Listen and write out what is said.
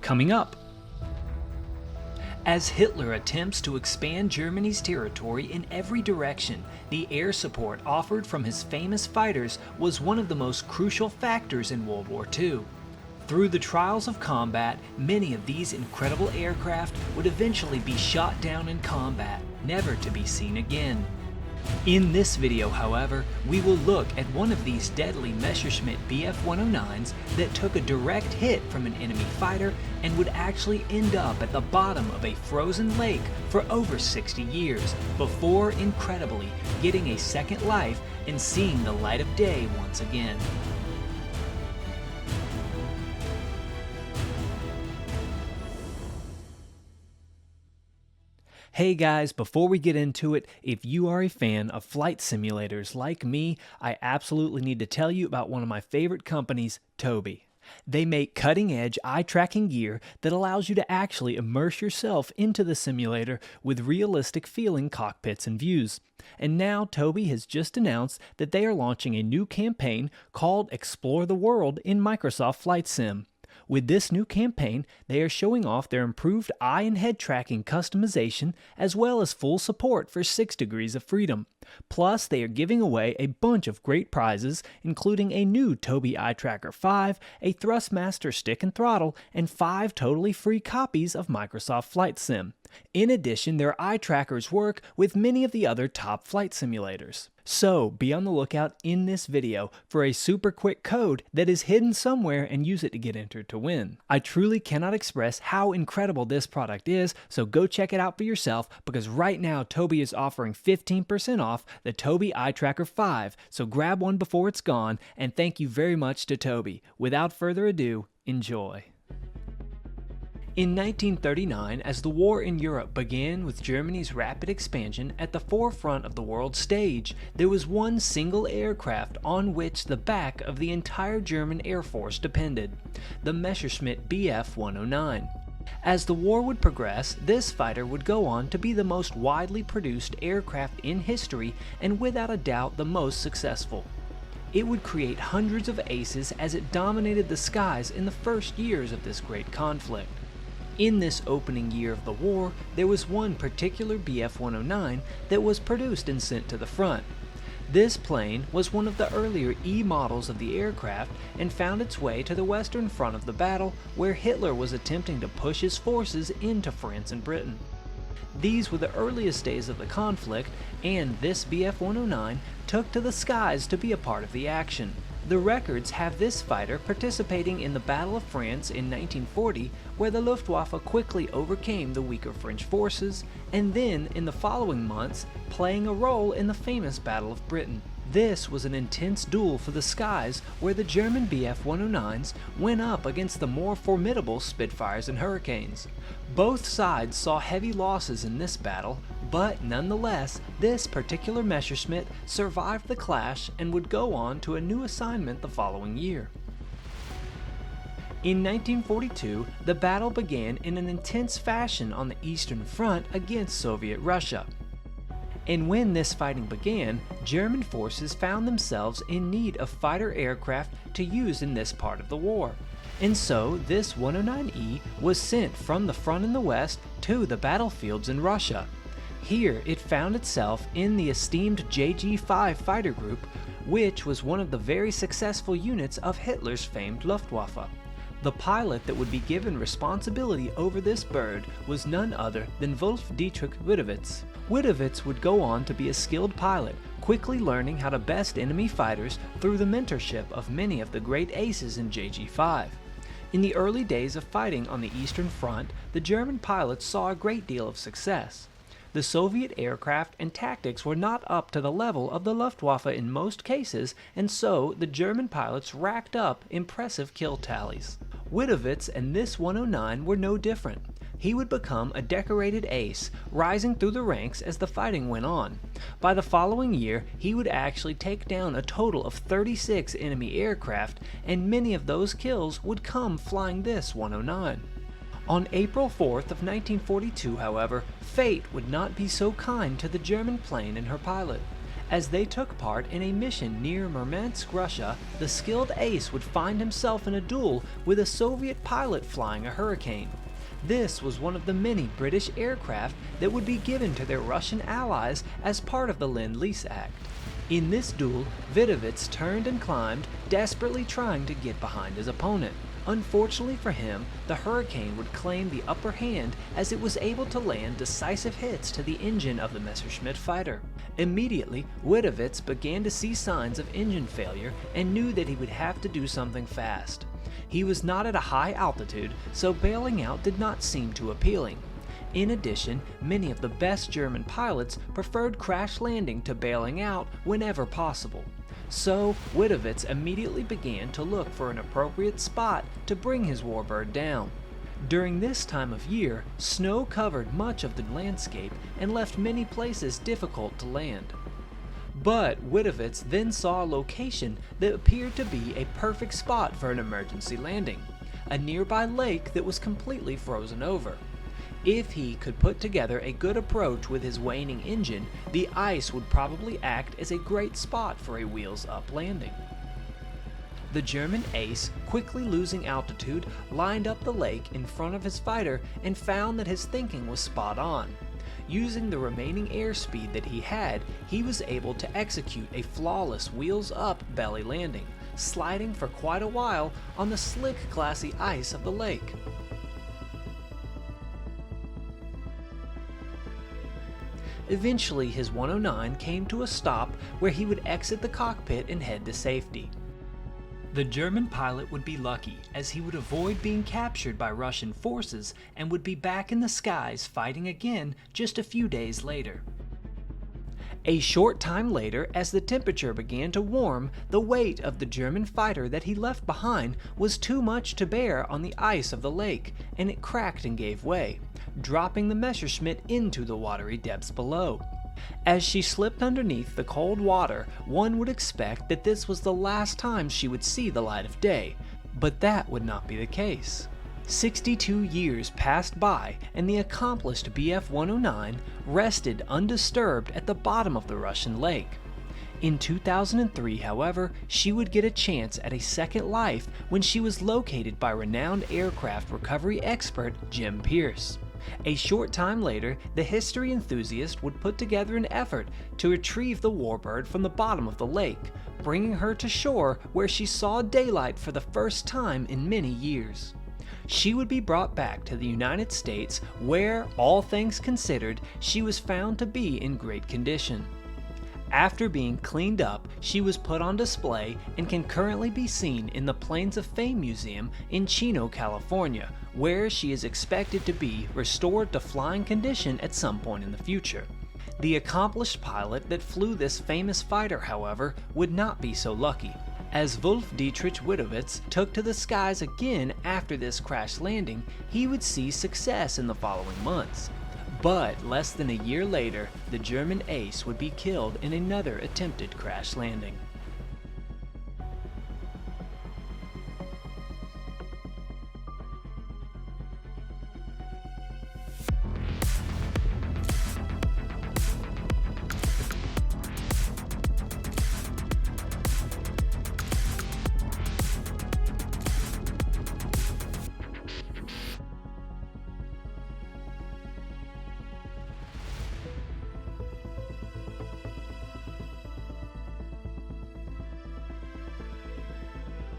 coming up. As Hitler attempts to expand Germany's territory in every direction, the air support offered from his famous fighters was one of the most crucial factors in World War II. Through the trials of combat, many of these incredible aircraft would eventually be shot down in combat, never to be seen again. In this video, however, we will look at one of these deadly Messerschmitt Bf-109s that took a direct hit from an enemy fighter and would actually end up at the bottom of a frozen lake for over 60 years, before, incredibly, getting a second life and seeing the light of day once again. Hey guys, before we get into it, if you are a fan of flight simulators like me, I absolutely need to tell you about one of my favorite companies, Tobii. They make cutting-edge eye-tracking gear that allows you to actually immerse yourself into the simulator with realistic-feeling cockpits and views. And now Tobii has just announced that they are launching a new campaign called Explore the World in Microsoft Flight Sim. With this new campaign, they are showing off their improved eye and head tracking customization as well as full support for 6 degrees of freedom. Plus, they are giving away a bunch of great prizes, including a new Tobii Eye Tracker 5, a Thrustmaster stick and throttle, and 5 totally free copies of Microsoft Flight Sim. In addition, their eye trackers work with many of the other top flight simulators. So, be on the lookout in this video for a super quick code that is hidden somewhere and use it to get entered to win. I truly cannot express how incredible this product is, so go check it out for yourself because right now Tobii is offering 15% off the Tobii Eye Tracker 5, so grab one before it's gone, and thank you very much to Tobii. Without further ado, enjoy. In 1939, as the war in Europe began with Germany's rapid expansion at the forefront of the world stage, there was one single aircraft on which the back of the entire German Air Force depended, the Messerschmitt Bf-109. As the war would progress, this fighter would go on to be the most widely produced aircraft in history and without a doubt the most successful. It would create hundreds of aces as it dominated the skies in the first years of this great conflict. In this opening year of the war, there was one particular Bf-109 that was produced and sent to the front. This plane was one of the earlier E models of the aircraft and found its way to the western front of the battle where Hitler was attempting to push his forces into France and Britain. These were the earliest days of the conflict, and this Bf-109 took to the skies to be a part of the action. The records have this fighter participating in the Battle of France in 1940, where the Luftwaffe quickly overcame the weaker French forces, and then in the following months, playing a role in the famous Battle of Britain. This was an intense duel for the skies where the German Bf-109s went up against the more formidable Spitfires and Hurricanes. Both sides saw heavy losses in this battle, but nonetheless, this particular Messerschmitt survived the clash and would go on to a new assignment the following year. In 1942, the battle began in an intense fashion on the Eastern Front against Soviet Russia. And when this fighting began, German forces found themselves in need of fighter aircraft to use in this part of the war. And so this 109E was sent from the front in the west to the battlefields in Russia. Here it found itself in the esteemed JG-5 fighter group, which was one of the very successful units of Hitler's famed Luftwaffe. The pilot that would be given responsibility over this bird was none other than Wulf-Dietrich Widowitz. Widowitz would go on to be a skilled pilot, quickly learning how to best enemy fighters through the mentorship of many of the great aces in JG-5. In the early days of fighting on the Eastern Front, the German pilots saw a great deal of success. The Soviet aircraft and tactics were not up to the level of the Luftwaffe in most cases, and so the German pilots racked up impressive kill tallies. Widowitz and this 109 were no different. He would become a decorated ace, rising through the ranks as the fighting went on. By the following year, he would actually take down a total of 36 enemy aircraft, and many of those kills would come flying this 109. On April 4th of 1942, however, fate would not be so kind to the German plane and her pilot. As they took part in a mission near Murmansk, Russia, the skilled ace would find himself in a duel with a Soviet pilot flying a Hurricane. This was one of the many British aircraft that would be given to their Russian allies as part of the Lend-Lease Act. In this duel, Widowitz turned and climbed, desperately trying to get behind his opponent. Unfortunately for him, the Hurricane would claim the upper hand as it was able to land decisive hits to the engine of the Messerschmitt fighter. Immediately, Widowitz began to see signs of engine failure and knew that he would have to do something fast. He was not at a high altitude, so bailing out did not seem too appealing. In addition, many of the best German pilots preferred crash landing to bailing out whenever possible. So, Widowitz immediately began to look for an appropriate spot to bring his warbird down. During this time of year, snow covered much of the landscape and left many places difficult to land. But Widowitz then saw a location that appeared to be a perfect spot for an emergency landing, a nearby lake that was completely frozen over. If he could put together a good approach with his waning engine, the ice would probably act as a great spot for a wheels-up landing. The German ace, quickly losing altitude, lined up the lake in front of his fighter and found that his thinking was spot on. Using the remaining airspeed that he had, he was able to execute a flawless wheels-up belly landing, sliding for quite a while on the slick, glassy ice of the lake. Eventually, his 109 came to a stop where he would exit the cockpit and head to safety. The German pilot would be lucky, as he would avoid being captured by Russian forces and would be back in the skies fighting again just a few days later. A short time later, as the temperature began to warm, the weight of the German fighter that he left behind was too much to bear on the ice of the lake, and it cracked and gave way, dropping the Messerschmitt into the watery depths below. As she slipped underneath the cold water, one would expect that this was the last time she would see the light of day, but that would not be the case. 62 years passed by, and the accomplished Bf-109 rested undisturbed at the bottom of the Russian lake. In 2003, however, she would get a chance at a second life when she was located by renowned aircraft recovery expert Jim Pierce. A short time later, the history enthusiast would put together an effort to retrieve the warbird from the bottom of the lake, bringing her to shore where she saw daylight for the first time in many years. She would be brought back to the United States where, all things considered, she was found to be in great condition. After being cleaned up, she was put on display and can currently be seen in the Planes of Fame Museum in Chino, California, where she is expected to be restored to flying condition at some point in the future. The accomplished pilot that flew this famous fighter, however, would not be so lucky. As Wulf-Dietrich Widowitz took to the skies again after this crash landing, he would see success in the following months. But less than a year later, the German ace would be killed in another attempted crash landing.